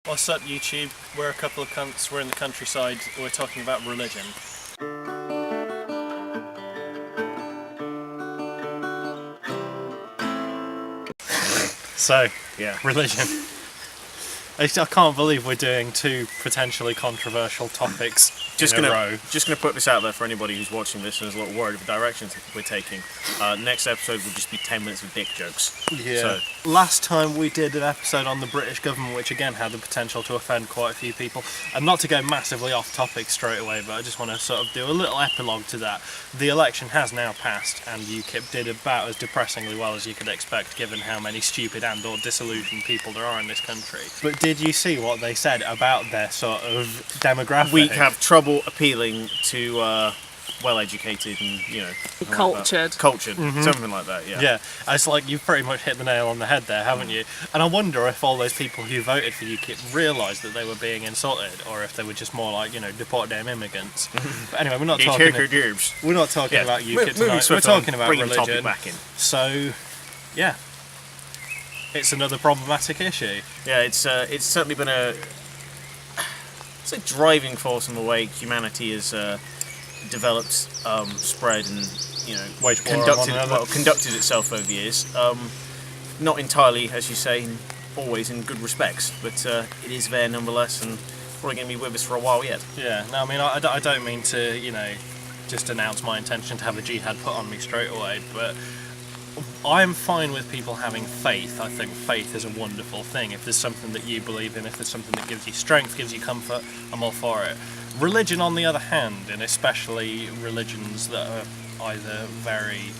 What's up, YouTube? We're a couple of cunts, we're in the countryside, we're talking about religion. So, Yeah. religion. I can't believe we're doing two potentially controversial topics in a row. Just gonna put this out there for anybody who's watching this and is a little worried of the directions we're taking. Next episode will just be 10 minutes of dick jokes. Yeah. Last time we did an episode on the British government, which again had the potential to offend quite a few people. And not to go massively off topic straight away, but I just want to sort of do a little epilogue to that. The election has now passed, and UKIP did about as depressingly well as you could expect, given how many stupid and/or disillusioned people there are in this country. But did you see what they said about their sort of demographic? We have trouble appealing to well-educated and, Cultured. Something like that, yeah. Yeah, it's like you've pretty much hit the nail on the head there, haven't you? And I wonder if all those people who voted for UKIP realised that they were being insulted, or if they were just more like, deport damn immigrants. But anyway, we're not talking about UKIP tonight. We're talking about religion. Back in. So, yeah, it's another problematic issue. Yeah, it's certainly been a driving force in the way humanity has developed, spread, and conducted itself over the years. Not entirely, as you say, always in good respects, but it is there nonetheless, and probably going to be with us for a while yet. Yeah. No, I mean, I don't mean to, just announce my intention to have a jihad put on me straight away, but I'm fine with people having faith. I think faith is a wonderful thing. If there's something that you believe in, if there's something that gives you strength, gives you comfort, I'm all for it. Religion, on the other hand, and especially religions that are either very,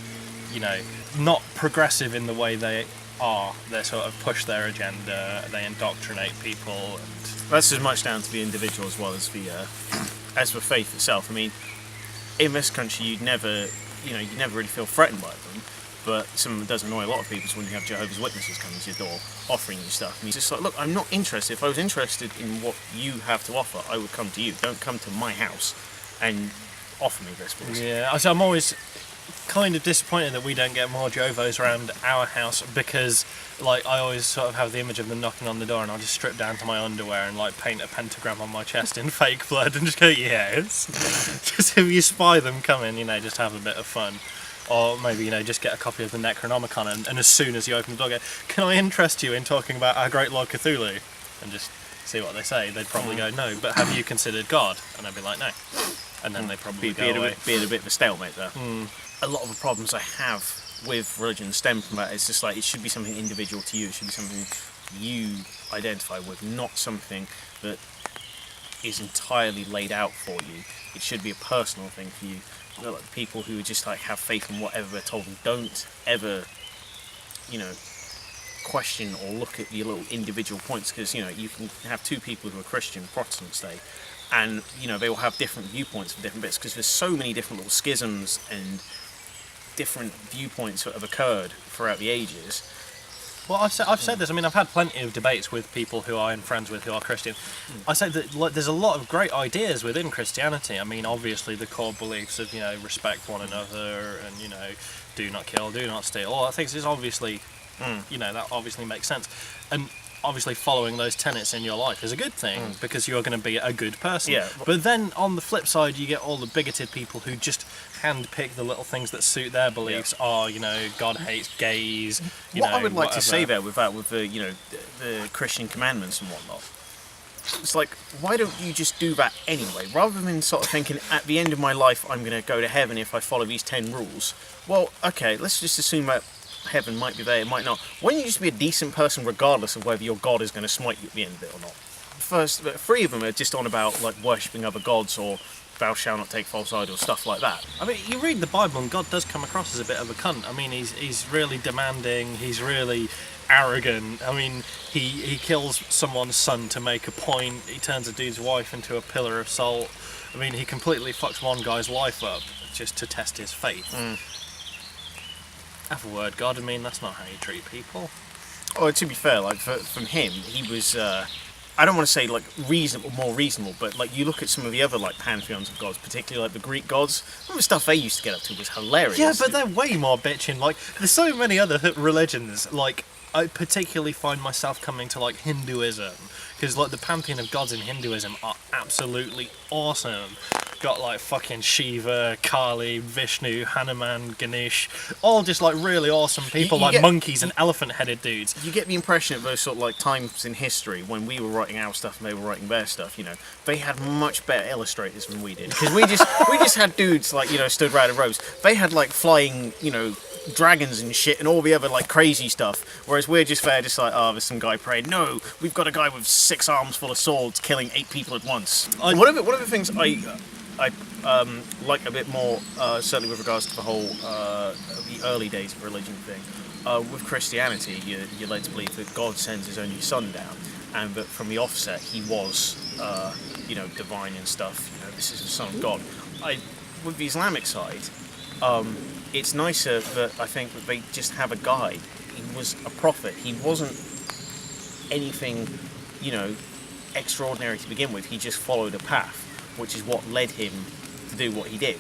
not progressive in the way they sort of push their agenda, they indoctrinate people. And that's as much down to the individual as well as as for faith itself. I mean, in this country, you'd never really feel threatened by them. But something that does annoy a lot of people is when you have Jehovah's Witnesses coming to your door, offering you stuff. And he's just like, look, I'm not interested. If I was interested in what you have to offer, I would come to you. Don't come to my house and offer me this, please. Yeah, so I'm always kind of disappointed that we don't get more Jovos around our house, because, I always sort of have the image of them knocking on the door, and I'll just strip down to my underwear and, paint a pentagram on my chest in fake blood and just go, yes. Just if you spy them coming, just have a bit of fun. Or maybe, just get a copy of the Necronomicon, and as soon as you open the door, go, can I interest you in talking about our great Lord Cthulhu? And just see what they say. They'd probably go, no, but have you considered God? And I'd be like, no. And then they'd probably go away. Be a bit of a stalemate there. A lot of the problems I have with religion stem from that. It's just it should be something individual to you. It should be something you identify with, not something that is entirely laid out for you. It should be a personal thing for you. Like people who just have faith in whatever they're told and don't ever, question or look at your little individual points, because you can have two people who are Christian, Protestant, say, and they will have different viewpoints for different bits, because there's so many different little schisms and different viewpoints that have occurred throughout the ages. Well, I've said this. I mean, I've had plenty of debates with people who I'm friends with who are Christian. I say that there's a lot of great ideas within Christianity. I mean, obviously the core beliefs of respect one another and do not kill, do not steal. All that things is obviously that obviously makes sense, and obviously following those tenets in your life is a good thing because you're going to be a good person. Yeah. But then on the flip side, you get all the bigoted people who just handpick the little things that suit their beliefs. God hates gays. What I would like whatever. to say there with the Christian commandments and whatnot, it's like, why don't you just do that anyway, rather than sort of thinking at the end of my life I'm going to go to heaven if I follow these 10 rules. Well, okay, let's just assume that heaven might be there, it might not. Why don't you just be a decent person regardless of whether your God is going to smite you at the end of it or not? First, 3 of them are just on about worshipping other gods or thou shalt not take false idols, stuff like that. I mean, you read the Bible and God does come across as a bit of a cunt. I mean, he's really demanding, he's really arrogant. I mean, he kills someone's son to make a point, he turns a dude's wife into a pillar of salt. I mean, he completely fucks one guy's life up just to test his faith. Have a word, God. I mean, that's not how you treat people. Oh, to be fair, from him, he was, I don't want to say more reasonable, but you look at some of the other pantheons of gods, particularly the Greek gods. Some of the stuff they used to get up to was hilarious. Yeah, but they're way more bitching. There's so many other religions I particularly find myself coming to like Hinduism, because like the pantheon of gods in Hinduism are absolutely awesome. Got like fucking Shiva, Kali, Vishnu, Hanuman, Ganesh, all just like really awesome people, You like get- monkeys and elephant-headed dudes. You get the impression at those sort of like times in history when we were writing our stuff and they were writing their stuff, you know, they had much better illustrators than we did. Because we just had dudes like, you know, stood round in rows. They had like flying, you know, dragons and shit and all the other like crazy stuff, whereas we're just there just like, oh, there's some guy praying. No, we've got a guy with 6 arms full of swords killing 8 people at once. One of the things I like a bit more, certainly with regards to the whole the early days of religion thing, with Christianity, you're led to believe that God sends his only son down, and that from the offset he was you know, divine and stuff. You know, this is the son of God. With the Islamic side, it's nicer that I think that they just have a guide. He was a prophet. He wasn't anything, you know, extraordinary to begin with. He just followed a path, which is what led him to do what he did.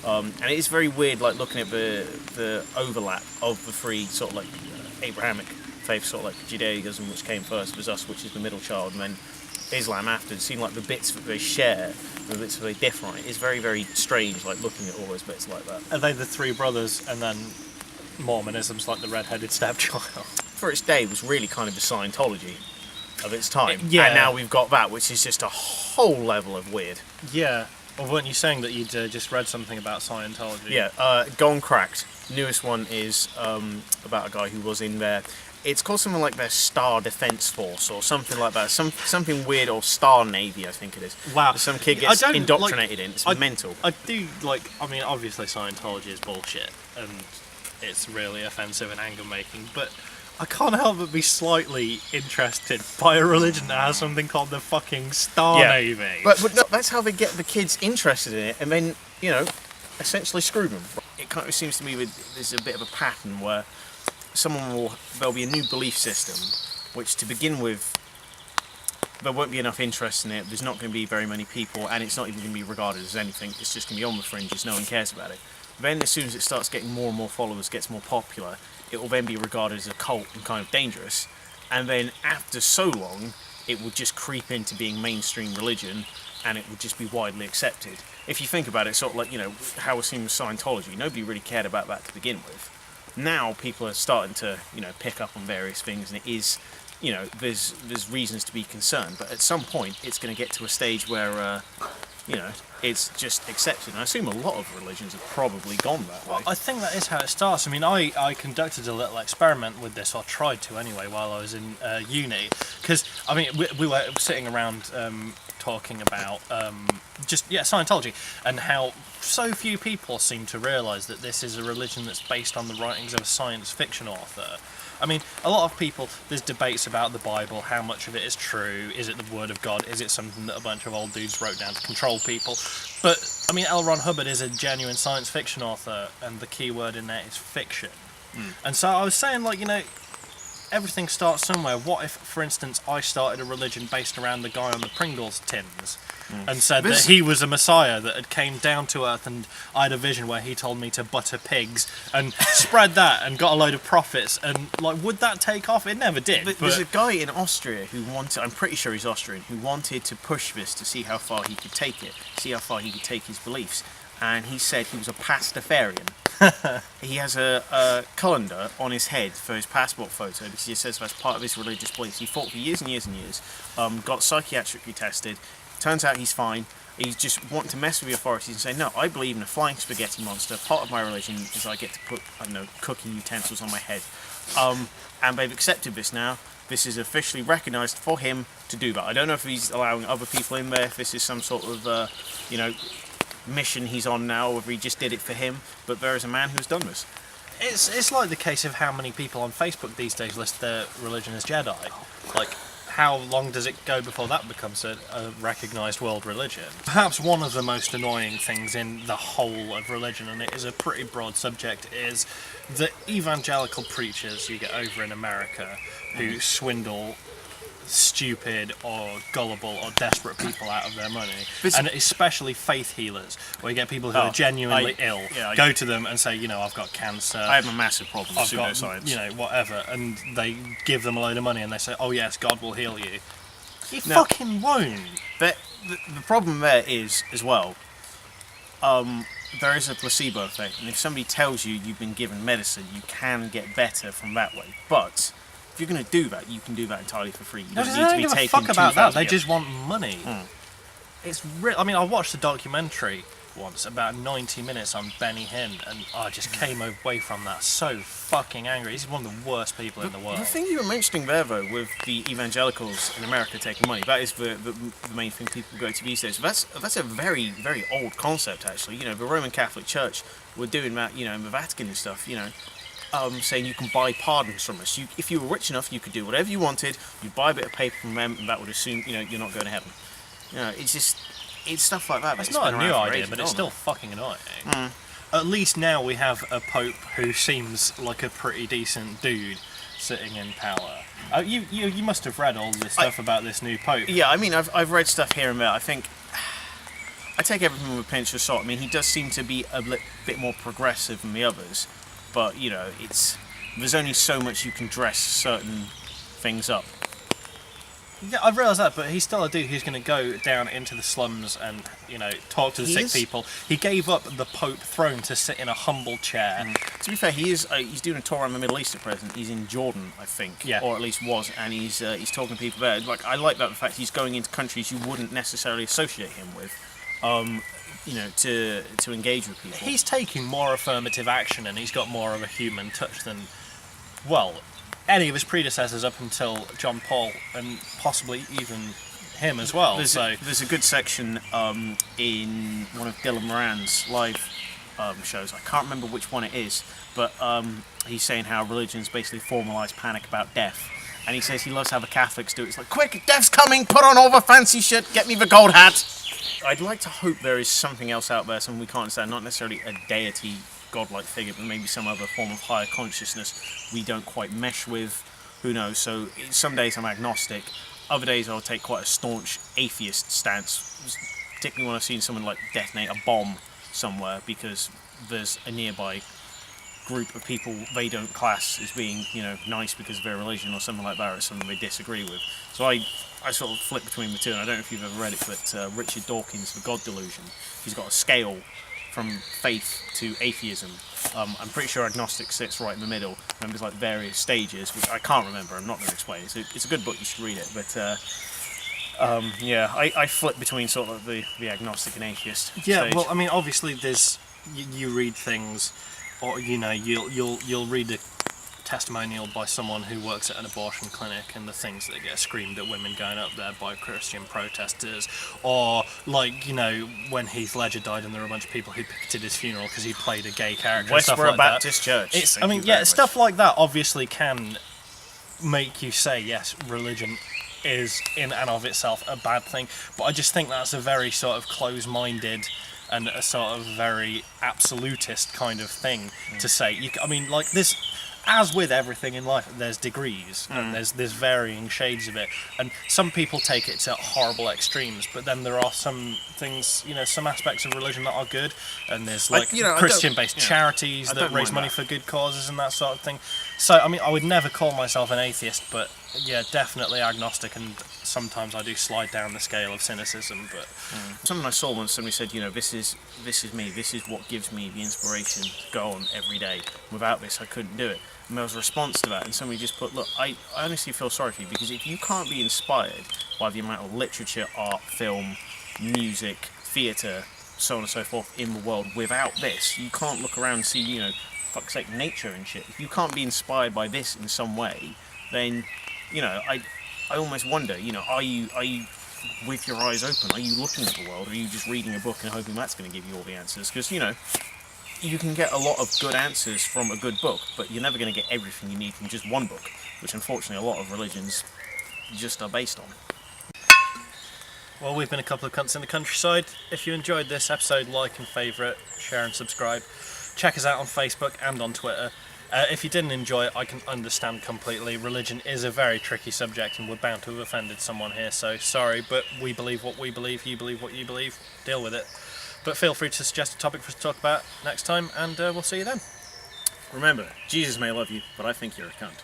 And it is very weird, like looking at the overlap of the three sort of like Abrahamic faiths, sort of like Judaism, which came first, was us, which is the middle child, and then Islam after. It seemed like the bits that they share, the bits that they differ on, it is very, very strange, like looking at all those bits like that. Are they the three brothers, and then Mormonism's like the red-headed stepchild? For its day, it was really kind of the Scientology of its time. Yeah. And now we've got that, which is just a whole level of weird. Yeah. Or weren't you saying that you'd just read something about Scientology? Yeah, Gone Cracked. Newest one is about a guy who was in there. It's called something like their Star Defense Force or something like that. Something weird, or Star Navy, I think it is. Wow. Some kid gets indoctrinated in. It's mental. I do like. I mean, obviously Scientology is bullshit and it's really offensive and anger-making, but I can't help but be slightly interested by a religion that has something called the fucking Star Navy. But no, that's how they get the kids interested in it, and then, you know, essentially screw them. It kind of seems to me there's a bit of a pattern where there'll be a new belief system, which to begin with, there won't be enough interest in it, there's not going to be very many people, and it's not even going to be regarded as anything, it's just going to be on the fringes, no one cares about it. Then as soon as it starts getting more and more followers, gets more popular, it will then be regarded as a cult and kind of dangerous, and then after so long, it will just creep into being mainstream religion, and it will just be widely accepted. If you think about it, sort of like, you know, how we're seeing with Scientology, nobody really cared about that to begin with. Now people are starting to, you know, pick up on various things, and it is, you know, there's reasons to be concerned, but at some point it's going to get to a stage where, you know, it's just accepted. And I assume a lot of religions have probably gone that way. I think that is how it starts. I mean, I conducted a little experiment with this, or tried to anyway, while I was in uni. Because, I mean, we were sitting around talking about Scientology, and how so few people seem to realise that this is a religion that's based on the writings of a science fiction author. I mean, a lot of people, there's debates about the Bible, how much of it is true, is it the word of God, is it something that a bunch of old dudes wrote down to control people? But, I mean, L. Ron Hubbard is a genuine science fiction author, and the key word in there is fiction. And so I was saying, like, you know, everything starts somewhere. What if, for instance, I started a religion based around the guy on the Pringles tins, and said that he was a messiah that had came down to earth, and I had a vision where he told me to butter pigs, and spread that and got a load of profits, and like, would that take off? It never did. But there's a guy in Austria who wanted, I'm pretty sure he's Austrian, who wanted to push this to see how far he could take it, see how far he could take his beliefs, and he said he was a pastafarian. He has a colander on his head for his passport photo because he says that's part of his religious beliefs. He fought for years and years and years, got psychiatrically tested. Turns out he's fine. He's just wanting to mess with the authorities and say, no, I believe in a flying spaghetti monster. Part of my religion is I get to put, I don't know, cooking utensils on my head. And they've accepted this now. This is officially recognised for him to do that. I don't know if he's allowing other people in there, if this is some sort of, you know, mission he's on now, or if he just did it for him. But there is a man who's done this. It's like the case of how many people on Facebook these days list their religion as Jedi. Like, how long does it go before that becomes a recognised world religion? Perhaps one of the most annoying things in the whole of religion, and it is a pretty broad subject, is the evangelical preachers you get over in America who swindle stupid or gullible or desperate people out of their money, But- and especially faith healers, where you get people who are genuinely ill, go to them and say, I've got cancer. I have a massive problem with I've got, pseudoscience. whatever, and they give them a load of money and they say, oh yes, God will heal you. He Now- fucking won't. The problem there is, as well, there is a placebo effect, and if somebody tells you you've been given medicine, you can get better from that way. But if you're going to do that, you can do that entirely for free. You No, don't they need to don't be give a taking fuck about that. They 2,000 just want money. Mm. It's real. I mean, I watched a documentary once, about 90 minutes on Benny Hinn, and I just came away from that so fucking angry. He's one of the worst people in the world. The thing you were mentioning there, though, with the evangelicals in America taking money, that is the main thing people go to these days. That's a very, very old concept, actually. The Roman Catholic Church were doing that, in the Vatican and stuff, saying you can buy pardons from us. If you were rich enough, you could do whatever you wanted. You'd buy a bit of paper from them, and that would assume, you're not going to heaven. It's stuff like that. It's not a new idea, but it's still fucking annoying. Mm. At least now we have a pope who seems like a pretty decent dude sitting in power. You must have read all this stuff about this new pope. Yeah, I mean, I've read stuff here and there. I think I take everything with a pinch of salt. I mean, he does seem to be a bit more progressive than the others, but there's only so much you can dress certain things up. Yeah, I've realised that, but he's still a dude who's going to go down into the slums and, talk to the sick people. He gave up the Pope throne to sit in a humble chair. To be fair, he's doing a tour around the Middle East at present. He's in Jordan, I think, or at least was, and he's talking to people there. Like, I like that the fact he's going into countries you wouldn't necessarily associate him with, to engage with people. He's taking more affirmative action, and he's got more of a human touch than, any of his predecessors up until John Paul, and possibly even him as well. There's a good section in one of Dylan Moran's live shows. I can't remember which one it is, but he's saying how religion's basically formalised panic about death. And he says he loves how the Catholics do it. It's like, quick, death's coming, put on all the fancy shit, get me the gold hat. I'd like to hope there is something else out there, something we can't understand, not necessarily a deity, godlike figure, but maybe some other form of higher consciousness we don't quite mesh with. Who knows? So some days I'm agnostic, other days I'll take quite a staunch atheist stance, particularly when I've seen someone like detonate a bomb somewhere because there's a nearby group of people they don't class as being, nice because of their religion or something like that, or something they disagree with. So I sort of flip between the two, and I don't know if you've ever read it, but Richard Dawkins' The God Delusion, he's got a scale from faith to atheism. I'm pretty sure agnostic sits right in the middle, and there's like various stages, which I can't remember, I'm not going to explain. It's a good book, you should read it, but I flip between sort of the agnostic and atheist stage. Well, I mean, obviously there's, you read things, or, you'll read a testimonial by someone who works at an abortion clinic and the things that get screamed at women going up there by Christian protesters, or when Heath Ledger died and there were a bunch of people who picketed his funeral because he played a gay character. Westboro like Baptist Church. Stuff like that obviously can make you say yes, religion is in and of itself a bad thing, but I just think that's a very sort of close-minded and a sort of very absolutist kind of thing to say. This, as with everything in life, there's degrees and there's varying shades of it, and some people take it to horrible extremes, but then there are some things, some aspects of religion that are good, and there's Christian-based charities that raise money for good causes and that sort of thing. So I would never call myself an atheist, but yeah, definitely agnostic, and sometimes I do slide down the scale of cynicism. But something I saw once, somebody said, this is me, this is what gives me the inspiration to go on every day. Without this, I couldn't do it. And there was a response to that, and somebody just put, look, I honestly feel sorry for you, because if you can't be inspired by the amount of literature, art, film, music, theatre, so on and so forth in the world, without this, you can't look around and see, fuck's sake, nature and shit. If you can't be inspired by this in some way, then, I almost wonder, are you with your eyes open? Are you looking at the world? Or are you just reading a book and hoping that's going to give you all the answers? Because, you can get a lot of good answers from a good book, but you're never going to get everything you need from just one book, which unfortunately a lot of religions just are based on. Well, we've been a couple of cunts in the countryside. If you enjoyed this episode, like and favourite, share and subscribe. Check us out on Facebook and on Twitter. If you didn't enjoy it, I can understand completely. Religion is a very tricky subject, and we're bound to have offended someone here, so sorry, but we believe what we believe, you believe what you believe, deal with it. But feel free to suggest a topic for us to talk about next time, and we'll see you then. Remember, Jesus may love you, but I think you're a cunt.